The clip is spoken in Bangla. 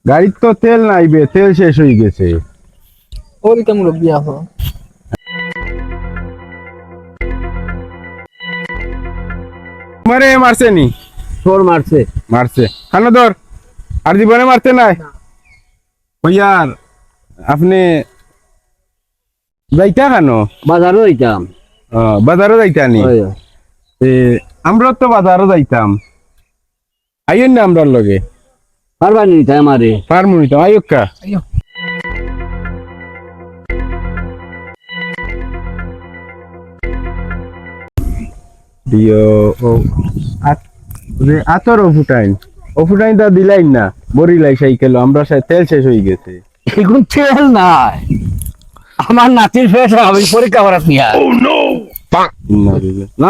গাড়ির তো তেল নাইবে, তেল শেষ হয়ে গেছে। ওর কেমন মুরব্বী আছো? মারে মারছে নি? তোর মারছে। মারছে খানো ধর, আর জীবনে মারতে নাই। ওয়ার আপনি যাইতা খানো? বাজারও যাইতাম। বাজারও যাইতা নি? আমরা তো বাজারও যাইতাম, আইয়েন না আমরার লগে। পারবানি নিতে আমারে? পারমু নিতাম, আইয়ক্কা। দিও ও আতর অফুটাইন তা দিলাই না, বরিলাই সাইকেল আমরা তেল শেষ হয়ে গেছে। এখন তেল নাই, আমার নাতির ফেস আমি পরীক্ষা করাত নিয়া। না